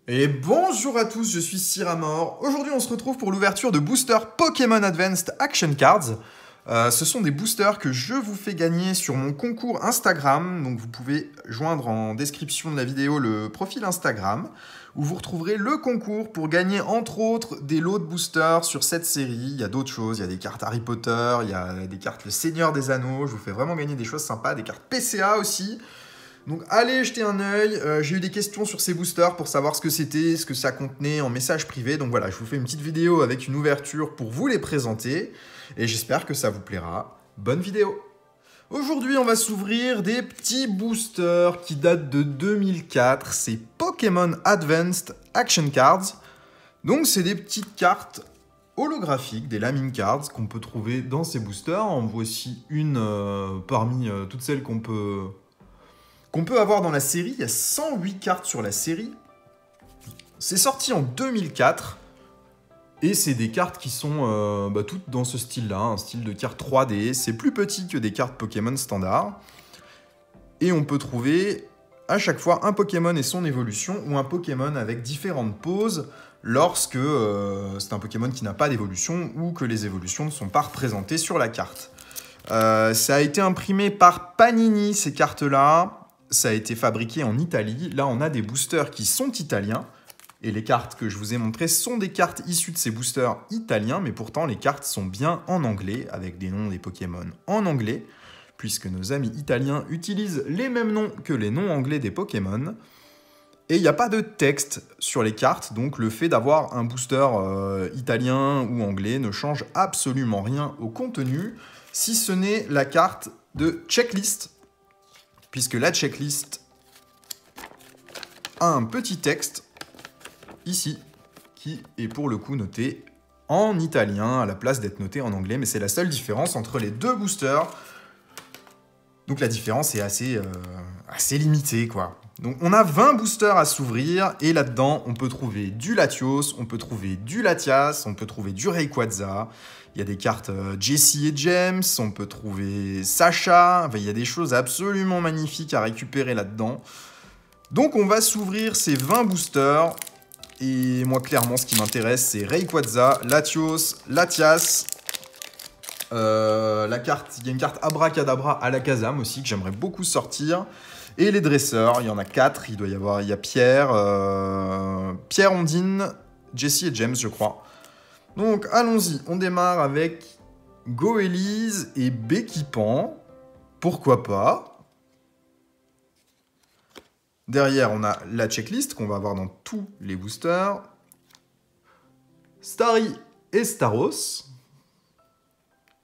Et bonjour à tous, je suis Cyramor. Aujourd'hui, on se retrouve pour l'ouverture de boosters Pokémon Advanced Action Cards. Ce sont des boosters que je vous fais gagner sur mon concours Instagram. Donc, vous pouvez joindre en description de la vidéo le profil Instagram où vous retrouverez le concours pour gagner entre autres des lots de boosters sur cette série. Il y a d'autres choses, il y a des cartes Harry Potter, il y a des cartes Le Seigneur des Anneaux. Je vous fais vraiment gagner des choses sympas, des cartes PCA aussi. Donc allez jeter un œil, j'ai eu des questions sur ces boosters pour savoir ce que c'était, ce que ça contenait en message privé. Donc voilà, je vous fais une petite vidéo avec une ouverture pour vous les présenter. Et j'espère que ça vous plaira. Bonne vidéo. Aujourd'hui, on va s'ouvrir des petits boosters qui datent de 2004. C'est Pokémon Advanced Action Cards. Donc c'est des petites cartes holographiques, des Lamine Cards qu'on peut trouver dans ces boosters. En voici une parmi toutes celles qu'on peut avoir dans la série. Il y a 108 cartes sur la série. C'est sorti en 2004. Et c'est des cartes qui sont toutes dans ce style-là, un style de carte 3D. C'est plus petit que des cartes Pokémon standard. Et on peut trouver à chaque fois un Pokémon et son évolution, ou un Pokémon avec différentes poses lorsque c'est un Pokémon qui n'a pas d'évolution ou que les évolutions ne sont pas représentées sur la carte. Ça a été imprimé par Panini, ces cartes-là. Ça a été fabriqué en Italie. Là, on a des boosters qui sont italiens. Et les cartes que je vous ai montrées sont des cartes issues de ces boosters italiens. Mais pourtant, les cartes sont bien en anglais, avec des noms des Pokémon en anglais, puisque nos amis italiens utilisent les mêmes noms que les noms anglais des Pokémon. Et il n'y a pas de texte sur les cartes, donc le fait d'avoir un booster italien ou anglais ne change absolument rien au contenu, si ce n'est la carte de checklist, puisque la checklist a un petit texte ici qui est pour le coup noté en italien à la place d'être noté en anglais, mais c'est la seule différence entre les deux boosters. Donc la différence est assez limitée, quoi. Donc on a 20 boosters à s'ouvrir, et là-dedans, on peut trouver du Latios, on peut trouver du Latias, on peut trouver du Rayquaza, il y a des cartes Jessie et James, on peut trouver Sacha, enfin, il y a des choses absolument magnifiques à récupérer là-dedans. Donc on va s'ouvrir ces 20 boosters, et moi clairement ce qui m'intéresse c'est Rayquaza, Latios, Latias, il y a une carte Abracadabra à la Kazam aussi que j'aimerais beaucoup sortir. Et les dresseurs, il y en a 4. Il y a Pierre, Pierre, Ondine, Jessie et James, je crois. Donc allons-y, on démarre avec Goélise et Béquipan. Pourquoi pas. Derrière, on a la checklist qu'on va avoir dans tous les boosters. Starry et Staros.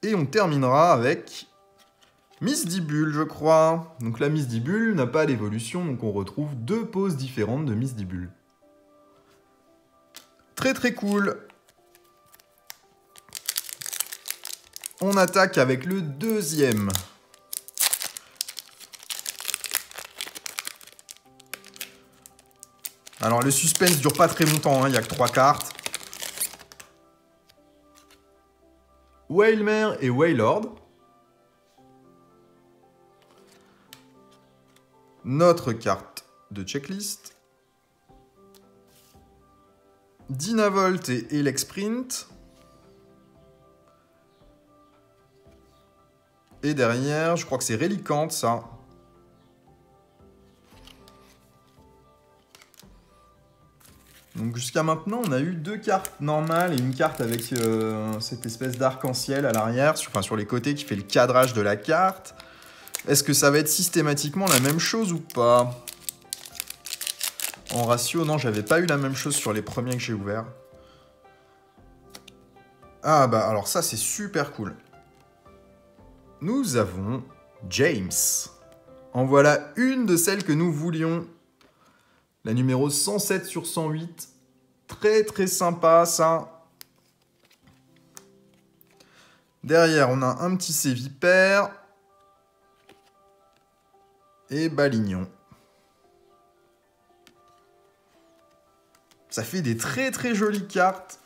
Et on terminera avec Misdibule, je crois. Donc la Misdibule n'a pas d'évolution, donc on retrouve 2 poses différentes de Misdibule. Très très cool. On attaque avec le deuxième. Alors le suspense dure pas très longtemps, il n'y a que 3 cartes. Wailmer et Wailord. Notre carte de checklist. Dynavolt et Elexprint. Et derrière, je crois que c'est Reliquante, ça. Donc jusqu'à maintenant, on a eu 2 cartes normales et une carte avec cette espèce d'arc-en-ciel à l'arrière, sur les côtés, qui fait le cadrage de la carte. Est-ce que ça va être systématiquement la même chose ou pas? En ratio, non, j'avais pas eu la même chose sur les premiers que j'ai ouverts. Ah bah alors ça, c'est super cool. Nous avons James. En voilà une de celles que nous voulions. La numéro 107 sur 108. Très très sympa ça. Derrière, on a un petit Sévipère. Et Balignon. Ça fait des très très jolies cartes.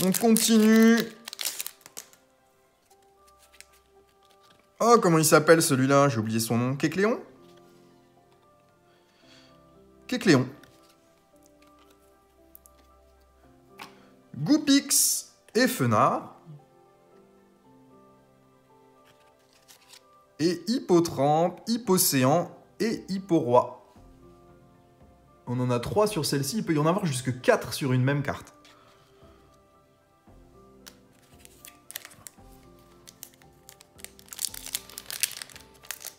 On continue. Oh, comment il s'appelle celui-là? J'ai oublié son nom. Kecléon? Kecléon. Goupix et Fenard. Et Hippotrampe, Hippocéan et Hipporoi. On en a 3 sur celle-ci, il peut y en avoir jusque 4 sur une même carte.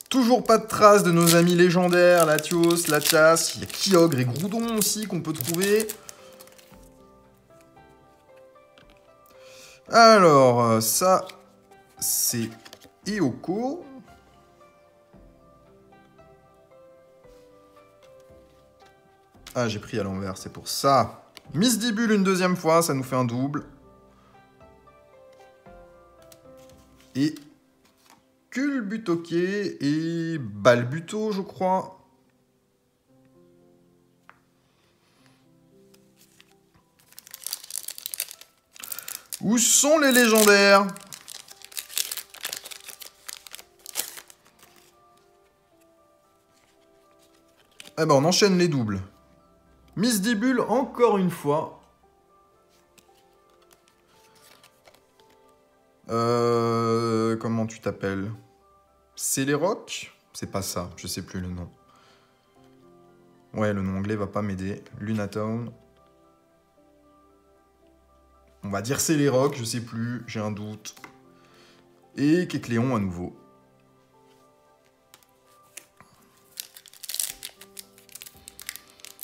Toujours pas de traces de nos amis légendaires, Latios, Latias, il y a Kyogre et Groudon aussi qu'on peut trouver. Alors, ça, c'est Eoko. Ah, j'ai pris à l'envers, c'est pour ça. Misdibule une deuxième fois, ça nous fait un double. Et Culbutoquet et Balbuto, je crois. Où sont les légendaires? Eh ben, on enchaîne les doubles. Misdibule, encore une fois. Comment tu t'appelles? Céléroc? C'est pas ça, je sais plus le nom. Ouais, le nom anglais va pas m'aider. Lunatown. On va dire Céléroc, je sais plus, j'ai un doute. Et Kecléon à nouveau.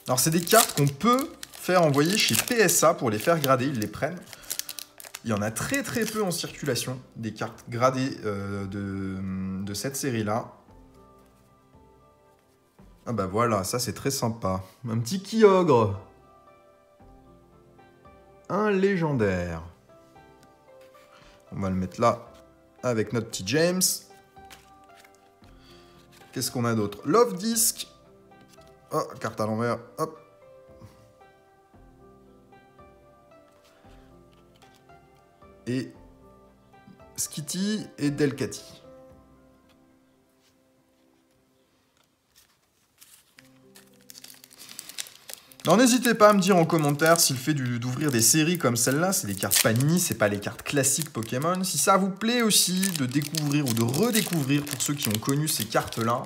Alors, c'est des cartes qu'on peut faire envoyer chez PSA pour les faire grader, ils les prennent. Il y en a très très peu en circulation, des cartes gradées de cette série-là. Ah bah voilà, ça c'est très sympa. Un petit Kyogre. Un légendaire. On va le mettre là avec notre petit James. Qu'est-ce qu'on a d'autre? Love Disc. Oh, carte à l'envers. Hop. Et Skitty et Delcatty. Alors n'hésitez pas à me dire en commentaire si le fait d'ouvrir des séries comme celle-là, c'est des cartes Panini, c'est pas les cartes classiques Pokémon. Si ça vous plaît aussi de découvrir ou de redécouvrir pour ceux qui ont connu ces cartes-là.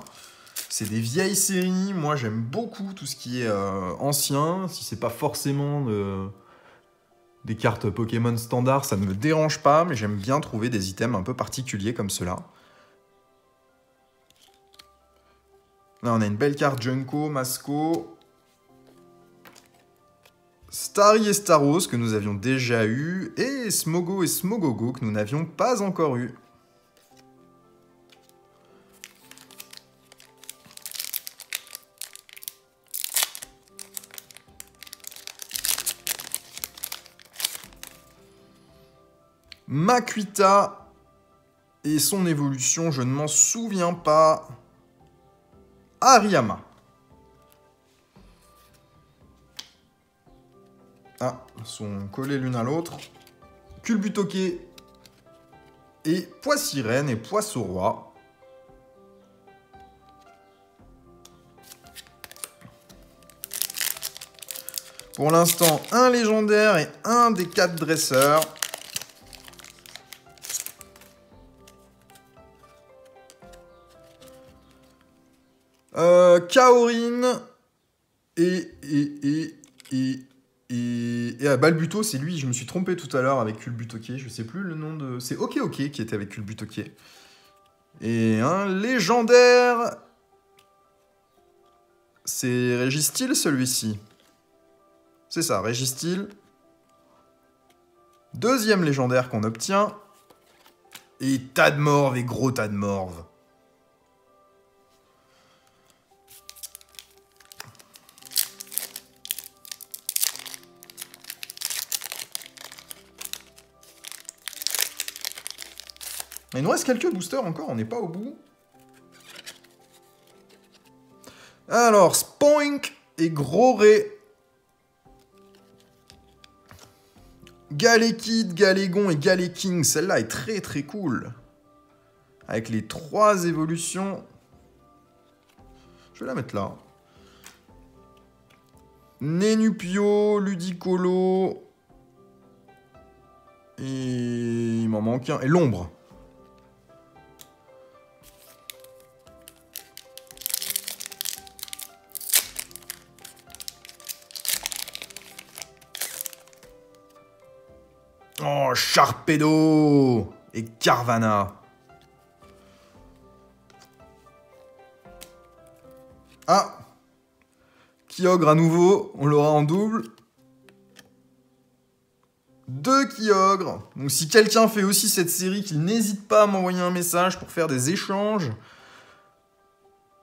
C'est des vieilles séries, moi j'aime beaucoup tout ce qui est ancien. Si c'est pas forcément des cartes Pokémon standard, ça ne me dérange pas, mais j'aime bien trouver des items un peu particuliers comme cela. Là on a une belle carte Junko, Masco. Starry et Staros que nous avions déjà eu, et Smogo et Smogogo que nous n'avions pas encore eu. Makuita et son évolution, je ne m'en souviens pas. Hariyama. Ah, ils sont collés l'une à l'autre. Culbutoquet et Poissirène et Poisson-Roi. Pour l'instant, un légendaire et un des 4 dresseurs. Kaorin et Balbuto, c'est lui, je me suis trompé tout à l'heure avec Culbutoquet, je sais plus le nom de... C'est Ok qui était avec Culbutoquet. Et un légendaire... C'est Régistil celui-ci. C'est ça, Régistil. Deuxième légendaire qu'on obtient. Et tas de morves et gros tas de morves. Il nous reste quelques boosters encore, on n'est pas au bout. Alors, Spoink et Groré. Galekid, Galégon et Galéking. Celle-là est très très cool. avec les 3 évolutions. Je vais la mettre là. Nenupio, Ludicolo. Et il m'en manque un. Et l'ombre. Oh, Sharpedo et Carvanha. Ah, Kyogre à nouveau, on l'aura en double. 2 Kyogre. Donc si quelqu'un fait aussi cette série, qu'il n'hésite pas à m'envoyer un message pour faire des échanges.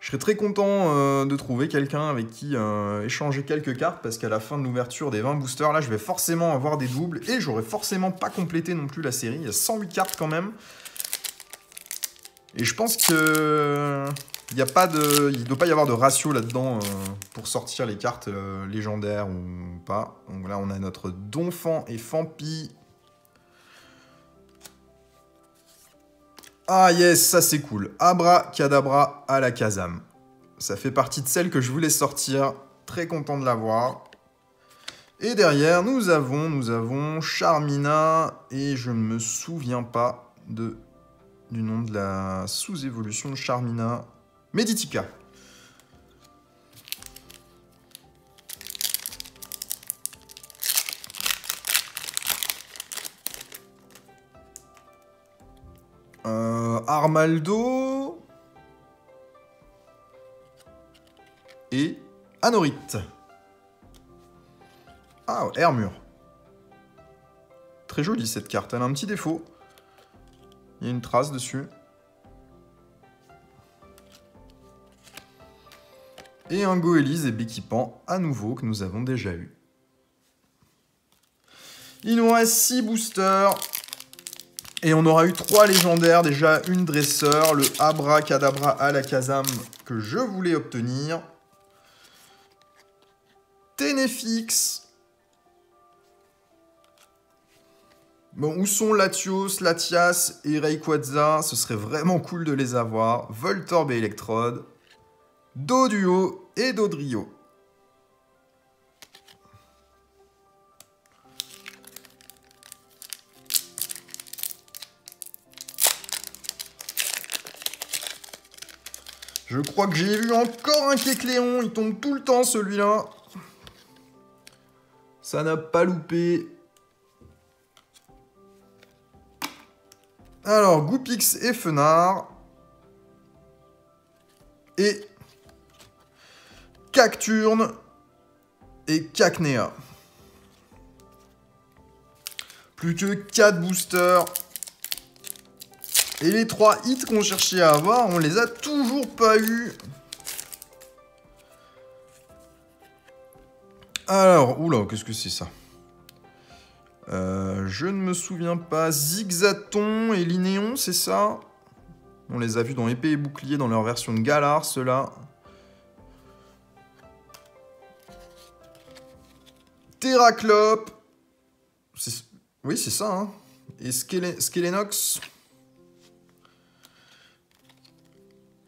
Je serais très content de trouver quelqu'un avec qui échanger quelques cartes, parce qu'à la fin de l'ouverture des 20 boosters, là, je vais forcément avoir des doubles, et j'aurai forcément pas complété non plus la série. Il y a 108 cartes quand même. Et je pense que il ne doit pas y avoir de ratio là-dedans pour sortir les cartes légendaires ou pas. Donc là, on a notre Donphan et Phampi. Ah yes, ça c'est cool. Abracadabra à la Kazam. Ça fait partie de celles que je voulais sortir. Très content de l'avoir. Et derrière, nous avons Charmina. Et je ne me souviens pas du nom de la sous-évolution de Charmina. Meditica. Armaldo et Anorith. Ah, Hermure. Très jolie cette carte, elle a un petit défaut. Il y a une trace dessus. Et un Goélise et Béquipan à nouveau que nous avons déjà eu. Il nous reste 6 boosters. Et on aura eu 3 légendaires, déjà une dresseur, le Abracadabra à la Kazam que je voulais obtenir. Ténéfix. Bon, où sont Latios, Latias et Rayquaza? Ce serait vraiment cool de les avoir. Voltorb et Electrode. Doduo et Dodrio. Je crois que j'ai vu encore un Kecléon. Il tombe tout le temps, celui-là. Ça n'a pas loupé. Alors, Goupix et Fenard. Et Cacturne et Cacnea. Plus que 4 boosters. Et les 3 hits qu'on cherchait à avoir, on les a toujours pas eu. Alors, oula, qu'est-ce que c'est ça? Je ne me souviens pas. Zigzaton et Linéon, c'est ça? On les a vus dans Épée et Bouclier dans leur version de Galar, ceux-là. Terraclope. Oui, c'est ça, hein. Et Skelenox.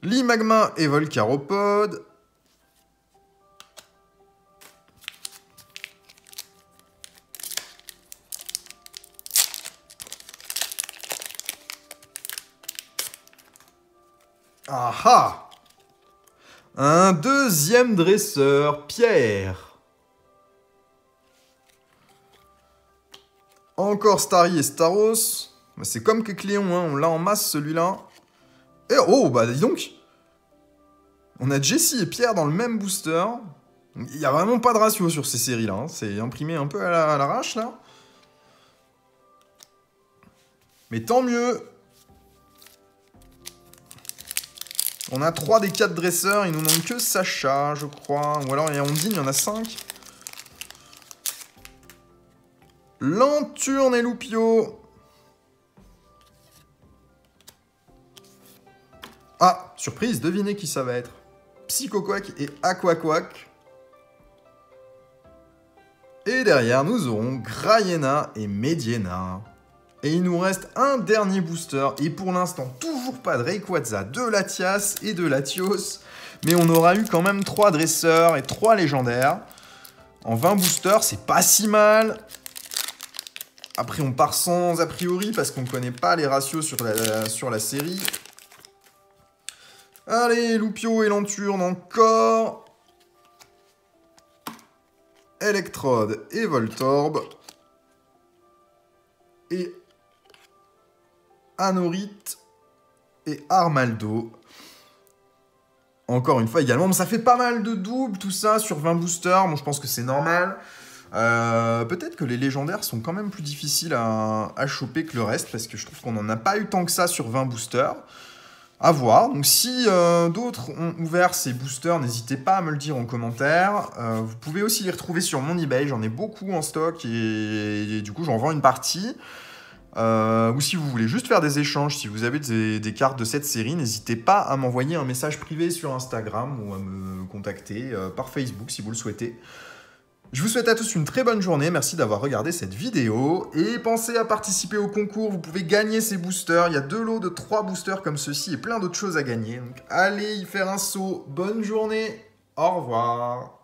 Limagma et Volcaropode. Ah! Un deuxième dresseur, Pierre. Encore Starry et Staros. C'est comme Kecléon, hein. On l'a en masse celui-là. Et oh, bah dis donc. On a Jessie et Pierre dans le même booster. Il n'y a vraiment pas de ratio sur ces séries-là. Hein. C'est imprimé un peu à l'arrache, là. Mais tant mieux. On a 3 des 4 dresseurs. Il nous manque que Sacha, je crois. Ou alors il y a Ondine, il y en a 5. Lanturne et Loupio. Ah, surprise, devinez qui ça va être. Psychoquack et Aquaquack. Et derrière, nous aurons Graiena et Mediena. Et il nous reste un dernier booster. Et pour l'instant, toujours pas de Rayquaza, de Latias et de Latios. Mais on aura eu quand même 3 dresseurs et 3 légendaires. En 20 boosters, c'est pas si mal. Après, on part sans a priori parce qu'on ne connaît pas les ratios sur la série. Allez, Loupio et Lanturne encore. Electrode et Voltorb. Et Anorith et Armaldo. Encore une fois également, mais ça fait pas mal de doubles tout ça sur 20 boosters. Bon, je pense que c'est normal. Peut-être que les légendaires sont quand même plus difficiles à choper que le reste, parce que je trouve qu'on n'en a pas eu tant que ça sur 20 boosters. À voir. Donc si d'autres ont ouvert ces boosters, n'hésitez pas à me le dire en commentaire. Vous pouvez aussi les retrouver sur mon eBay, j'en ai beaucoup en stock et du coup j'en vends une partie. Ou si vous voulez juste faire des échanges, si vous avez des cartes de cette série, n'hésitez pas à m'envoyer un message privé sur Instagram ou à me contacter par Facebook si vous le souhaitez. Je vous souhaite à tous une très bonne journée, merci d'avoir regardé cette vidéo et pensez à participer au concours, vous pouvez gagner ces boosters, il y a 2 lots de 3 boosters comme ceci et plein d'autres choses à gagner. Donc allez y faire un saut, bonne journée, au revoir.